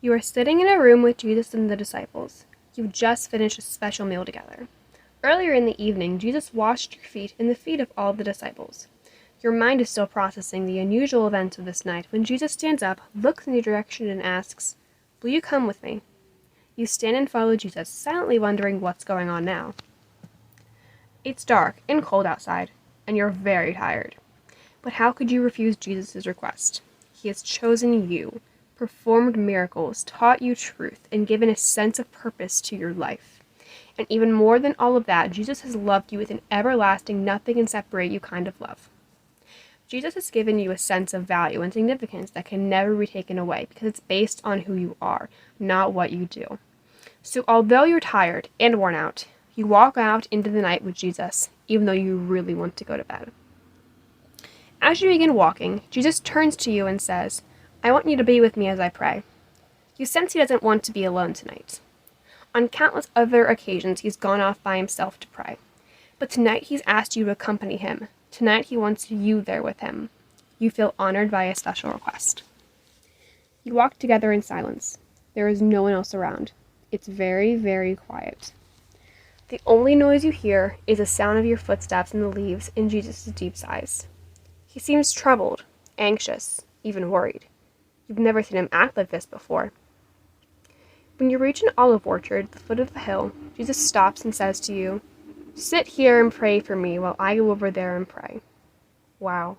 You are sitting in a room with Jesus and the disciples. You've just finished a special meal together. Earlier in the evening, Jesus washed your feet and the feet of all the disciples. Your mind is still processing the unusual events of this night when Jesus stands up, looks in your direction, and asks, "Will you come with me?" You stand and follow Jesus, silently wondering what's going on now. It's dark and cold outside, and you're very tired. But how could you refuse Jesus' request? He has chosen you, performed miracles, taught you truth, and given a sense of purpose to your life. And even more than all of that, Jesus has loved you with an everlasting, nothing can separate you kind of love. Jesus has given you a sense of value and significance that can never be taken away because it's based on who you are, not what you do. So although you're tired and worn out, you walk out into the night with Jesus, even though you really want to go to bed. As you begin walking, Jesus turns to you and says, "I want you to be with me as I pray." You sense he doesn't want to be alone tonight. On countless other occasions, he's gone off by himself to pray. But tonight he's asked you to accompany him. Tonight he wants you there with him. You feel honored by a special request. You walk together in silence. There is no one else around. It's very, very quiet. The only noise you hear is the sound of your footsteps in the leaves and Jesus' deep sighs. He seems troubled, anxious, even worried. You've never seen him act like this before. When you reach an olive orchard at the foot of the hill, Jesus stops and says to you, "Sit here and pray for me while I go over there and pray." Wow.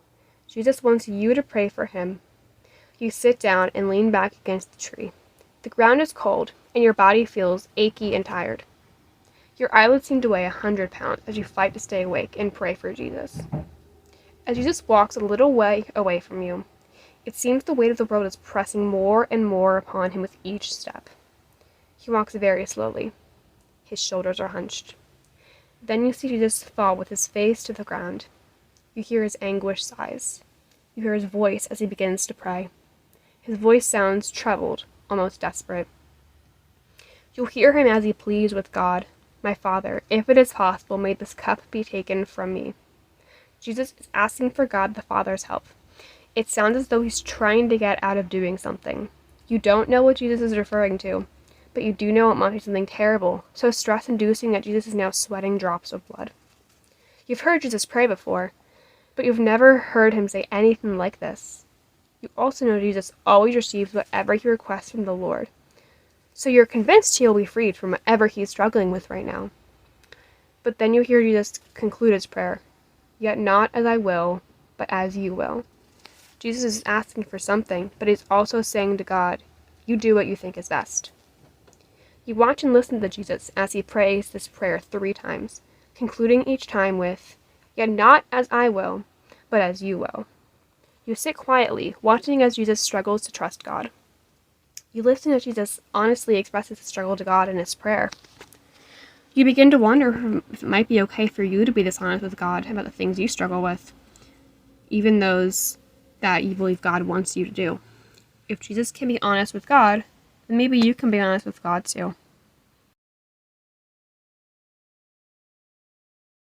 Jesus wants you to pray for him. You sit down and lean back against the tree. The ground is cold, and your body feels achy and tired. Your eyelids seem to weigh 100 pounds as you fight to stay awake and pray for Jesus. As Jesus walks a little way away from you, it seems the weight of the world is pressing more and more upon him with each step. He walks very slowly. His shoulders are hunched. Then you see Jesus fall with his face to the ground. You hear his anguished sighs. You hear his voice as he begins to pray. His voice sounds troubled, almost desperate. You'll hear him as he pleads with God, "My Father, if it is possible, may this cup be taken from me." Jesus is asking for God the Father's help. It sounds as though he's trying to get out of doing something. You don't know what Jesus is referring to, but you do know it must be something terrible, so stress-inducing that Jesus is now sweating drops of blood. You've heard Jesus pray before, but you've never heard him say anything like this. You also know Jesus always receives whatever he requests from the Lord, so you're convinced he'll be freed from whatever he's struggling with right now. But then you hear Jesus conclude his prayer, "Yet not as I will, but as you will." Jesus is asking for something, but he's also saying to God, "You do what you think is best." You watch and listen to Jesus as he prays this prayer 3 times, concluding each time with, "Yet not as I will, but as you will." You sit quietly, watching as Jesus struggles to trust God. You listen as Jesus honestly expresses his struggle to God in his prayer. You begin to wonder if it might be okay for you to be this honest with God about the things you struggle with, even those that you believe God wants you to do. If Jesus can be honest with God, then maybe you can be honest with God too.